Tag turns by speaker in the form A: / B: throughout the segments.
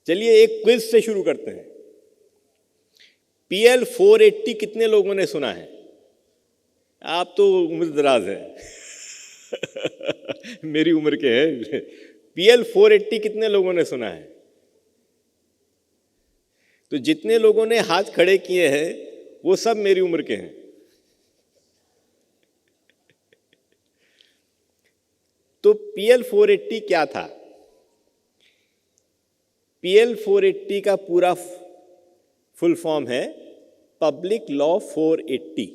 A: चलिए एक क्विज से शुरू करते हैं। PL 480 कितने लोगों ने सुना है? आप तो उम्र दराज है मेरी उम्र के हैं। PL 480 कितने लोगों ने सुना है? तो जितने लोगों ने हाथ खड़े किए हैं वो सब मेरी उम्र के हैं। तो PL 480 क्या था? PL 480 का पूरा फुल फॉर्म है public law 480।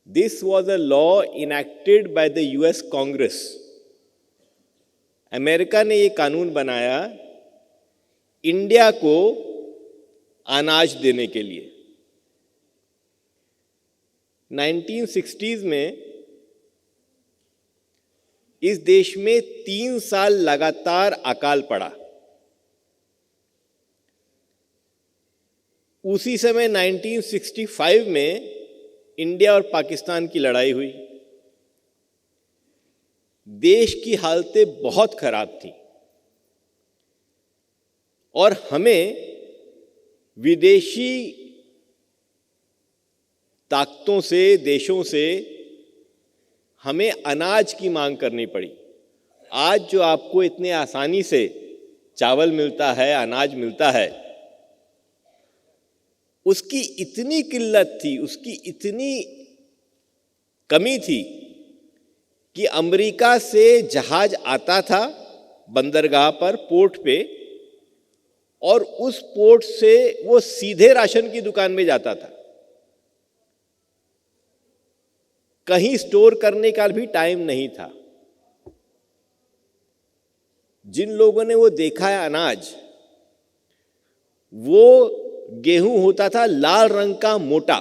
A: This was a law enacted by the US Congress. America ने ये कानून बनाया इंडिया को अनाज देने के लिए। 1960s में इस देश में 3 साल लगातार अकाल पड़ा। उसी समय 1965 में इंडिया और पाकिस्तान की लड़ाई हुई। देश की हालतें बहुत खराब थी और हमें विदेशी ताकतों से, देशों से हमें अनाज की मांग करनी पड़ी। आज जो आपको इतने आसानी से चावल मिलता है, अनाज मिलता है, उसकी इतनी किल्लत थी, उसकी इतनी कमी थी कि अमेरिका से जहाज आता था बंदरगाह पर, पोर्ट पे, और उस पोर्ट से वो सीधे राशन की दुकान में जाता था। कहीं स्टोर करने का भी टाइम नहीं था। जिन लोगों ने वो देखा है अनाज, वो गेहूं होता था लाल रंग का मोटा,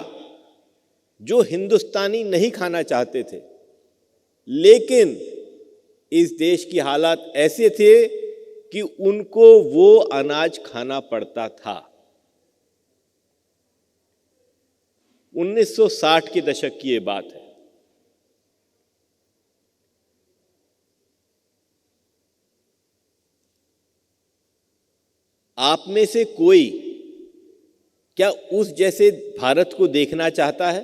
A: जो हिंदुस्तानी नहीं खाना चाहते थे। लेकिन इस देश की हालात ऐसे थे कि उनको वो अनाज खाना पड़ता था। 1960 के दशक की ये बात है। आप में से कोई क्या उस जैसे भारत को देखना चाहता है?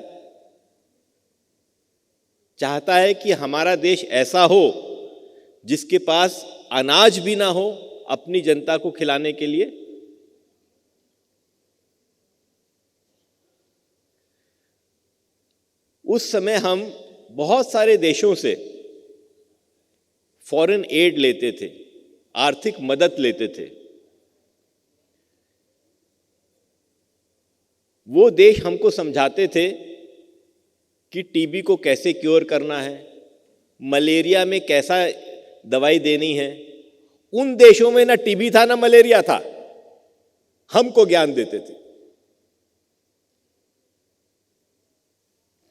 A: चाहता है कि हमारा देश ऐसा हो जिसके पास अनाज भी ना हो अपनी जनता को खिलाने के लिए? उस समय हम बहुत सारे देशों से फॉरेन एड लेते थे, आर्थिक मदद लेते थे। वो देश हमको समझाते थे कि टीबी को कैसे क्योर करना है, मलेरिया में कैसा दवाई देनी है। उन देशों में ना टीबी था ना मलेरिया था, हमको ज्ञान देते थे।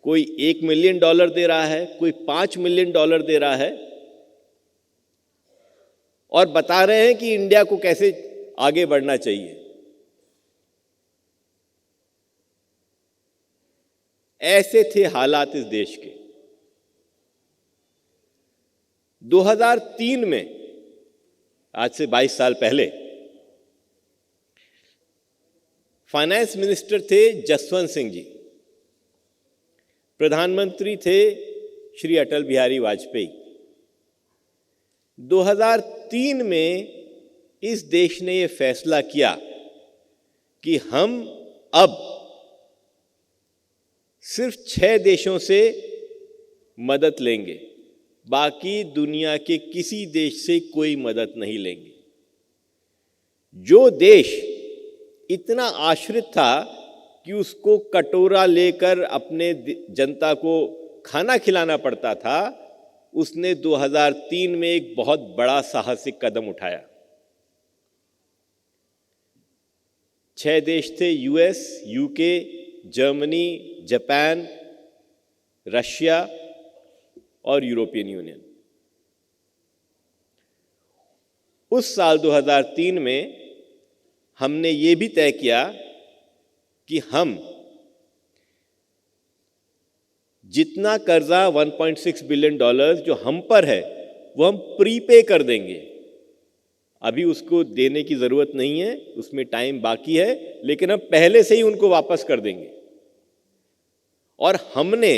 A: कोई $1 मिलियन दे रहा है, कोई $5 मिलियन दे रहा है, और बता रहे हैं कि इंडिया को कैसे आगे बढ़ना चाहिए। ऐसे थे हालात इस देश के। 2003 में, आज से 22 साल पहले, फाइनेंस मिनिस्टर थे जसवंत सिंह जी, प्रधानमंत्री थे श्री अटल बिहारी वाजपेयी। 2003 में इस देश ने यह फैसला किया कि हम अब सिर्फ 6 देशों से मदद लेंगे, बाकी दुनिया के किसी देश से कोई मदद नहीं लेंगे। जो देश इतना आश्रित था कि उसको कटोरा लेकर अपने जनता को खाना खिलाना पड़ता था, उसने 2003 में एक बहुत बड़ा साहसिक कदम उठाया। 6 देश थे, US, UK, Germany, Japan, Russia और यूरोपियन यूनियन। उस साल 2003 में हमने ये भी तय किया कि हम जितना कर्जा $1.6 बिलियन जो हम पर है वो हम प्रीपे कर देंगे। अभी उसको देने की ज़रूरत नहीं है, उसमें टाइम बाकी है, लेकिन हम पहले से ही उनको वापस कर देंगे। और हमने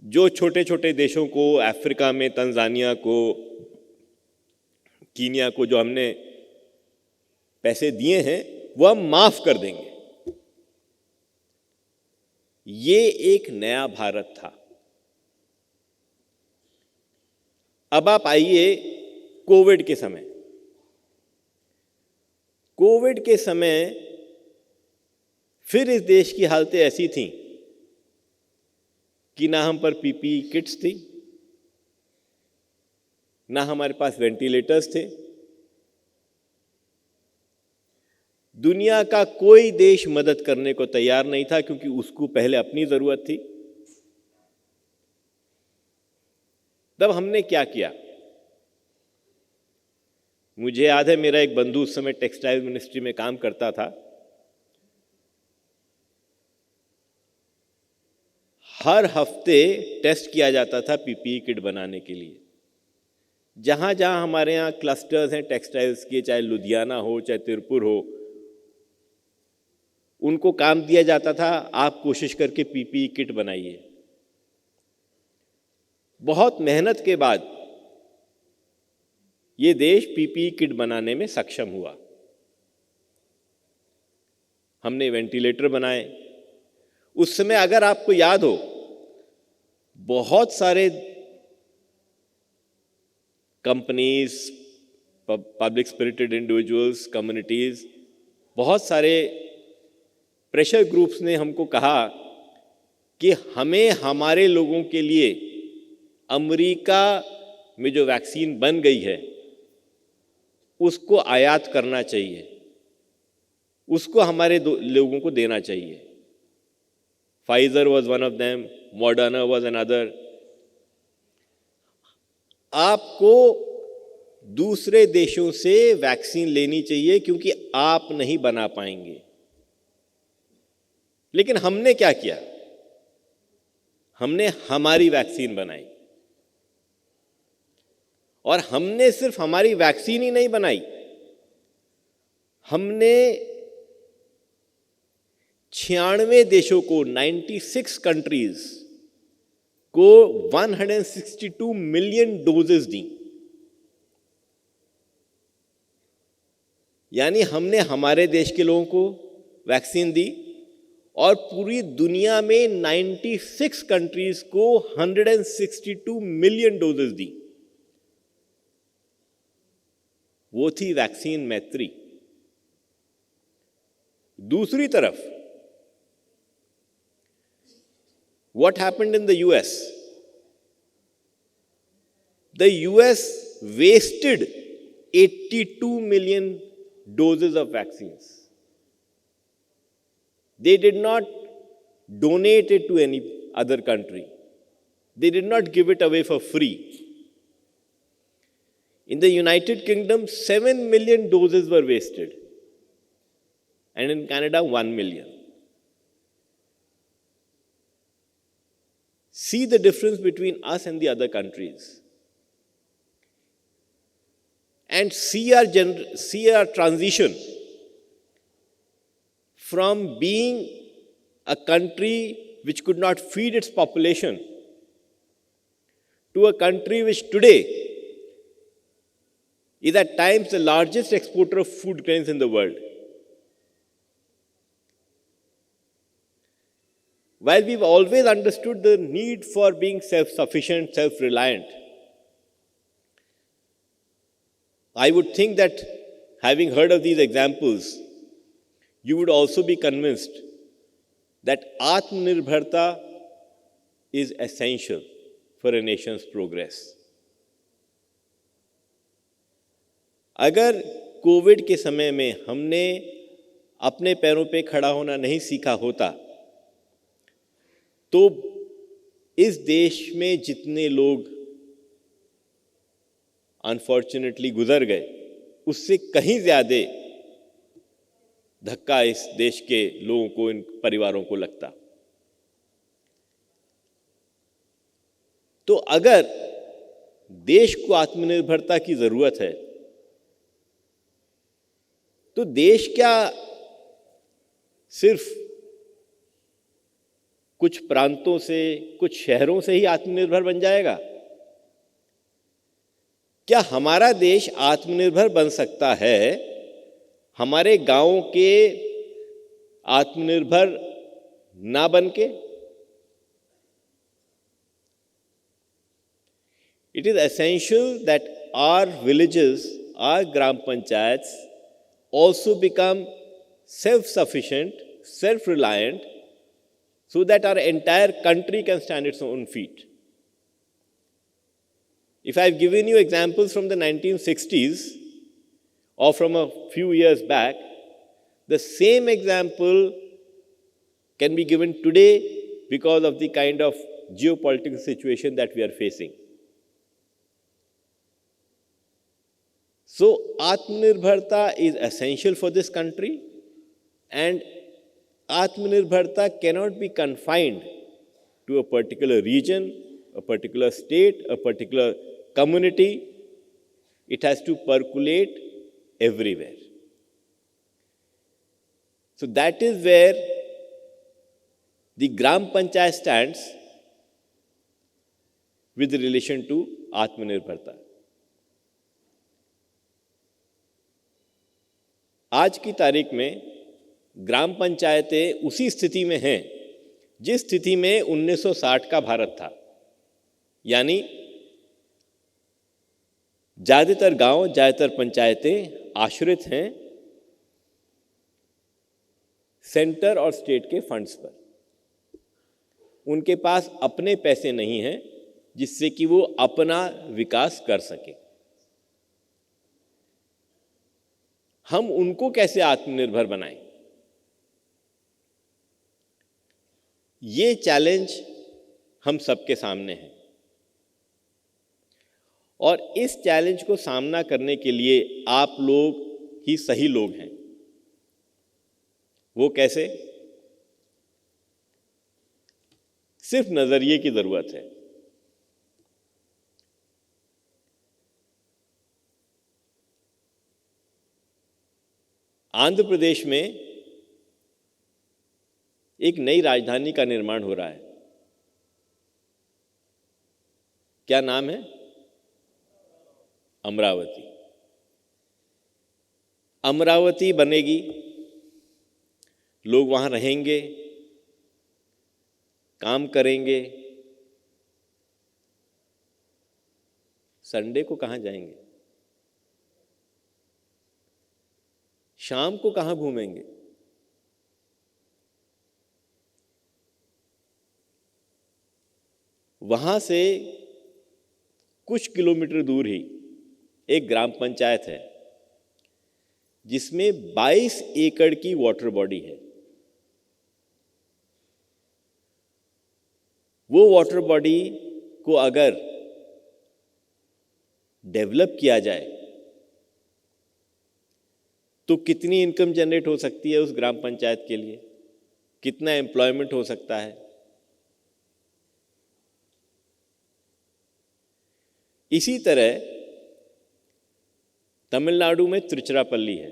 A: जो छोटे छोटे देशों को, अफ्रीका में तंजानिया को, कीनिया को जो हमने पैसे दिए हैं वो हम माफ कर देंगे। ये एक नया भारत था। अब आप आइए कोविड के समय। कोविड के समय फिर इस देश की हालतें ऐसी थीं कि ना हम पर पीपीई किट्स थी, ना हमारे पास वेंटिलेटर्स थे। दुनिया का कोई देश मदद करने को तैयार नहीं था क्योंकि उसको पहले अपनी जरूरत थी। तब हमने क्या किया? मुझे याद है, मेरा एक बंधु उस समय टेक्सटाइल मिनिस्ट्री में काम करता था। हर हफ्ते टेस्ट किया जाता था पीपीई किट बनाने के लिए। जहां जहां हमारे यहाँ क्लस्टर्स हैं टेक्सटाइल्स के, चाहे लुधियाना हो चाहे तिरुपुर हो, उनको काम दिया जाता था, आप कोशिश करके पीपीई किट बनाइए। बहुत मेहनत के बाद ये देश पीपीई किट बनाने में सक्षम हुआ। हमने वेंटिलेटर बनाए। उस समय अगर आपको याद हो, बहुत सारे companies, public spirited individuals, communities, बहुत सारे प्रेशर ग्रुप्स ने हमको कहा कि हमें हमारे लोगों के लिए अमेरिका में जो वैक्सीन बन गई है उसको आयात करना चाहिए, उसको हमारे लोगों को देना चाहिए। Pfizer was one of them, Moderna was another. आपको दूसरे देशों से वैक्सीन लेनी चाहिए क्योंकि आप नहीं बना पाएंगे। लेकिन हमने क्या किया? हमने हमारी वैक्सीन बनाई। और हमने सिर्फ हमारी वैक्सीन ही नहीं बनाई, हमने 96 देशों को, 96 कंट्रीज को 162 मिलियन डोजेस दी। यानी हमने हमारे देश के लोगों को वैक्सीन दी और पूरी दुनिया में 96 कंट्रीज को 162 मिलियन डोजेस दी। वो थी वैक्सीन मैत्री। दूसरी तरफ, what happened in the US? The US wasted 82 million doses of vaccines. They did not donate it to any other country. They did not give it away for free. In the United Kingdom, 7 million doses were wasted, and in Canada, 1 million. See the difference between us and the other countries. And see our transition from being a country which could not feed its population to a country which today is at times the largest exporter of food grains in the world. While we've always understood the need for being self-sufficient, self-reliant, I would think that having heard of these examples, you would also be convinced that Atmanirbharta is essential for a nation's progress. अगर Covid के समय में हमने अपने पैरों पे खड़ा होना नहीं सीखा होता तो इस देश में जितने लोग अनफॉर्चुनेटली गुजर गए उससे कहीं ज्यादा धक्का इस देश के लोगों को, इन परिवारों को लगता। तो अगर देश को आत्मनिर्भरता की जरूरत है तो देश क्या सिर्फ कुछ प्रांतों से, कुछ शहरों से ही आत्मनिर्भर बन जाएगा? क्या हमारा देश आत्मनिर्भर बन सकता है हमारे गांवों के आत्मनिर्भर ना बन के? It is essential that our villages, our gram panchayats also become self-sufficient, self-reliant, so that our entire country can stand its own feet. If I've given you examples from the 1960s or from a few years back, the same example can be given today because of the kind of geopolitical situation that we are facing. So, Atmanirbharta is essential for this country, and Atmanirbharta cannot be confined to a particular region, a particular state, a particular community. It has to percolate everywhere. So that is where the Gram Panchayat stands with relation to Atmanirbharta. आज की तारीख में ग्राम पंचायतें उसी स्थिति में हैं जिस स्थिति में 1960 का भारत था, यानी ज्यादातर गांव, ज्यादातर पंचायतें आश्रित हैं सेंटर और स्टेट के फंड्स पर। उनके पास अपने पैसे नहीं हैं जिससे कि वो अपना विकास कर सके। हम उनको कैसे आत्मनिर्भर बनाएं? ये चैलेंज हम सबके सामने है, और इस चैलेंज को सामना करने के लिए आप लोग ही सही लोग हैं। वो कैसे? सिर्फ नजरिए की जरूरत है। आंध्र प्रदेश में एक नई राजधानी का निर्माण हो रहा है। क्या नाम है? अमरावती। अमरावती बनेगी, लोग वहां रहेंगे, काम करेंगे, संडे को कहां जाएंगे? शाम को कहां घूमेंगे? वहां से कुछ किलोमीटर दूर ही एक ग्राम पंचायत है जिसमें 22 एकड़ की वाटर बॉडी है। वो वाटर बॉडी को अगर डेवलप किया जाए तो कितनी इनकम जनरेट हो सकती है उस ग्राम पंचायत के लिए, कितना एम्प्लॉयमेंट हो सकता है। इसी तरह तमिलनाडु में तिरुचिरापल्ली है।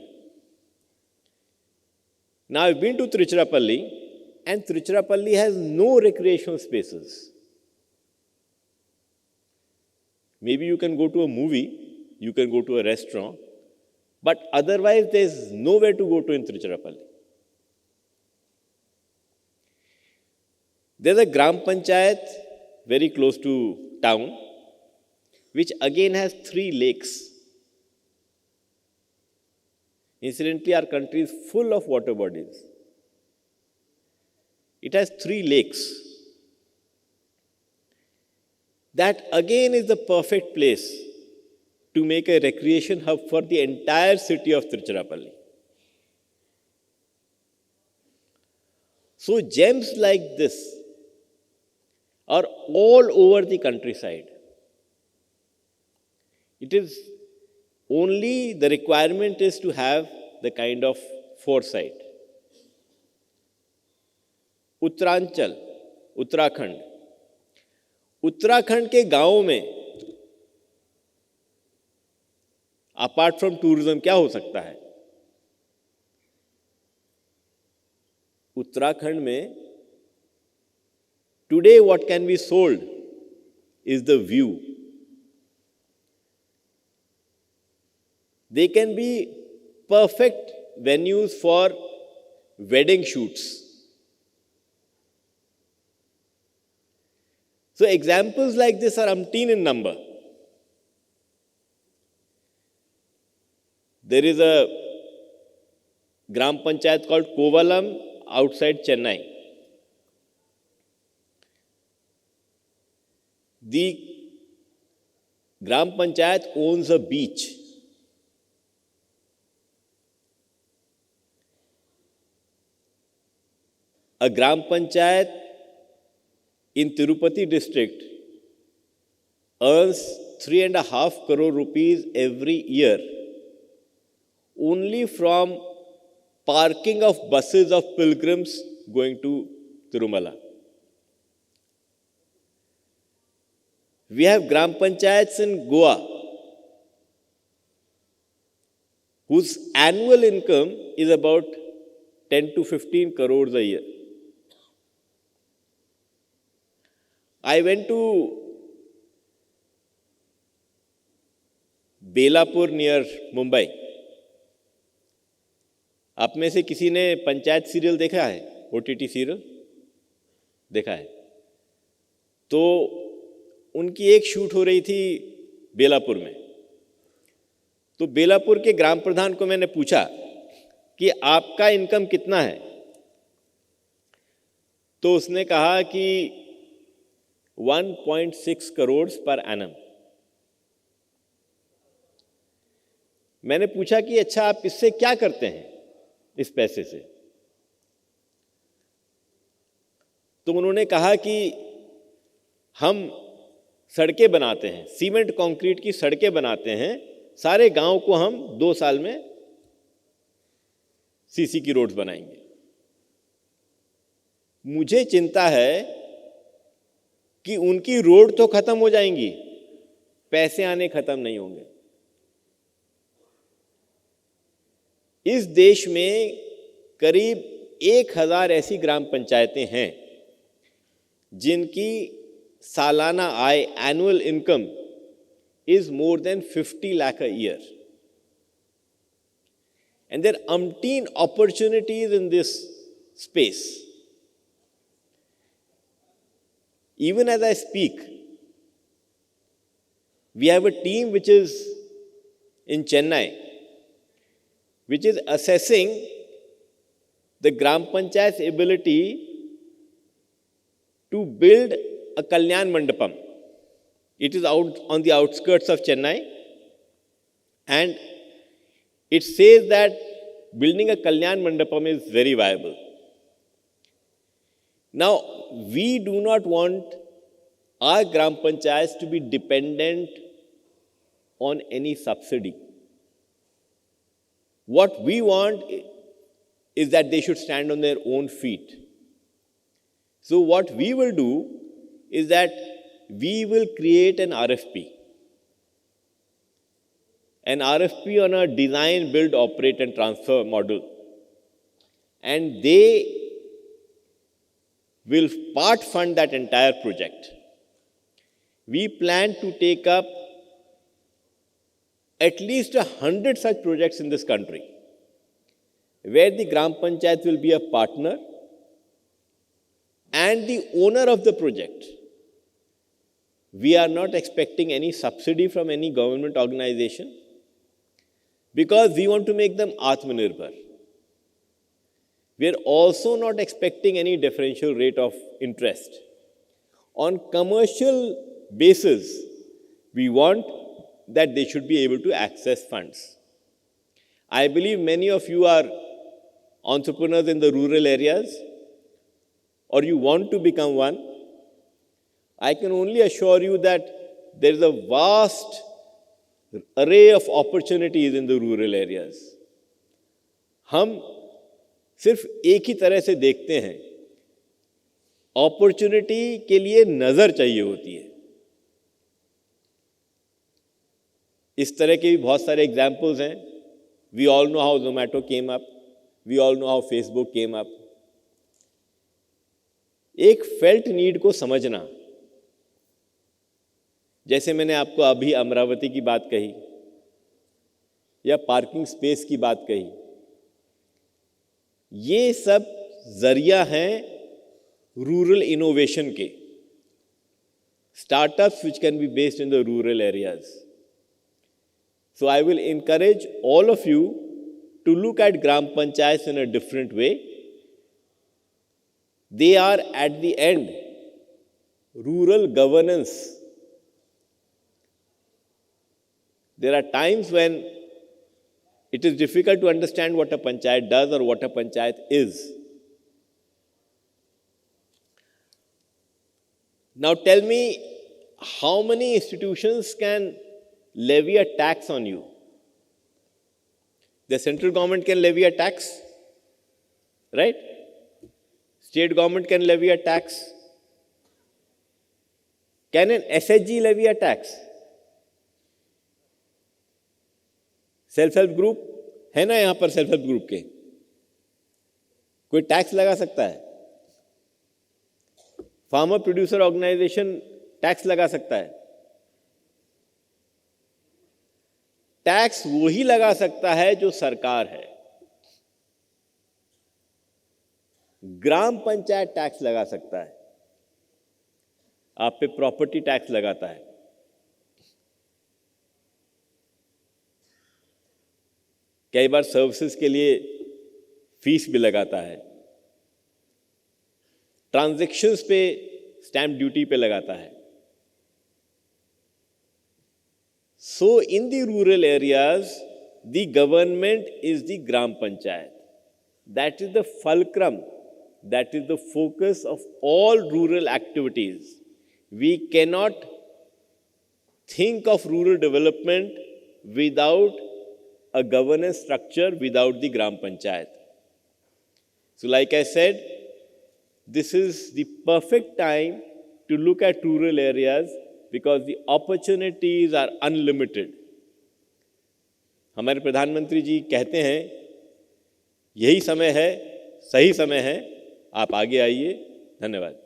A: Now I've been to Tiruchirappalli, and Tiruchirappalli has no recreational spaces. Maybe you can go to a movie, you can go to a restaurant, but otherwise there's nowhere to go to in Tiruchirappalli. There's a Gram Panchayat very close to town, which again has 3 lakes. Incidentally, our country is full of water bodies. It has 3 lakes. That again is the perfect place to make a recreation hub for the entire city of Tiruchirappalli. So gems like this are all over the countryside. It is only the requirement is to have the kind of foresight. Uttaranchal, Uttarakhand, Uttarakhand के गांवों में apart from tourism क्या हो सकता है? उत्तराखंड में today what can be sold is the view. They can be perfect venues for wedding shoots. So examples like this are umpteen in number. There is a Gram Panchayat called Kovalam outside Chennai. The Gram Panchayat owns a beach. A Gram Panchayat in Tirupati district earns 3.5 crore rupees every year only from parking of buses of pilgrims going to Tirumala. We have Gram Panchayats in Goa whose annual income is about 10 to 15 crores a year. I went to Belapur near Mumbai. आप में से किसी ने panchayat serial देखा है? OTT serial देखा है? तो उनकी एक शूट हो रही थी बेलापुर में. तो बेलापुर के ग्राम प्रधान को मैंने पूछा कि आपका इनकम कितना है? तो उसने कहा कि 1.6 करोड़ पर एनम. मैंने पूछा कि अच्छा आप इससे क्या करते हैं इस पैसे से? तो उन्होंने कहा कि हम सड़कें बनाते हैं, सीमेंट कंक्रीट की सड़कें बनाते हैं, सारे गांव को हम 2 साल में सीसी की रोड्स बनाएंगे. मुझे चिंता है कि उनकी रोड तो खत्म हो जाएंगी, पैसे आने खत्म नहीं होंगे. इस देश में करीब 1000 ऐसी ग्राम पंचायतें हैं जिनकी सालाना आय, annual income is more than 50 lakh a year. And there are umpteen opportunities in this space. Even as I speak, we have a team which is in Chennai, which is assessing the Gram Panchayat's ability to build a Kalyan Mandapam. It is out on the outskirts of Chennai, and it says that building a Kalyan Mandapam is very viable. Now, we do not want our Gram Panchayats to be dependent on any subsidy. What we want is that they should stand on their own feet. So what we will do is that we will create an RFP on a design, build, operate and transfer model. And they will part fund that entire project. We plan to take up at least 100 such projects in this country, where the Gram Panchayat will be a partner and the owner of the project. We are not expecting any subsidy from any government organization because we want to make them Atmanirbhar. We are also not expecting any differential rate of interest. On commercial basis, we want that they should be able to access funds. I believe many of you are entrepreneurs in the rural areas, or you want to become one. I can only assure you that there is a vast array of opportunities in the rural areas. हम सिर्फ एक ही तरह से देखते हैं, opportunity के लिए नजर चाहिए होती है. इस तरह के भी बहुत सारे एग्जाम्पल्स हैं. We all know how Zomato came up. We all know how Facebook came up. एक फेल्ट नीड को समझना, जैसे मैंने आपको अभी अमरावती की बात कही या पार्किंग स्पेस की बात कही, ये सब जरिया हैं रूरल इनोवेशन के, startups which can be based in the rural areas. So I will encourage all of you to look at Gram Panchayats in a different way. They are at the end rural governance. There are times when it is difficult to understand what a panchayat does or what a panchayat is. Now tell me, how many institutions can levy a tax on you? The central government can levy a tax, right? State government can levy a tax. Can an SHG levy a tax? Self help group है ना यहां पर, self help group के कोई tax लगा सकता है? Farmer producer organisation tax लगा सकता है? टैक्स वही लगा सकता है जो सरकार है। ग्राम पंचायत टैक्स लगा सकता है, आप पे प्रॉपर्टी टैक्स लगाता है, कई बार सर्विसेज के लिए फीस भी लगाता है, ट्रांजैक्शंस पे स्टैंप ड्यूटी पे लगाता है। So in the rural areas, the government is the Gram Panchayat. That is the fulcrum, that is the focus of all rural activities. We cannot think of rural development without a governance structure, without the Gram Panchayat. So like I said, this is the perfect time to look at rural areas because the opportunities are unlimited. हमारे प्रधानमंत्री जी कहते हैं यही समय है, सही समय है, आप आगे आइए। धन्यवाद।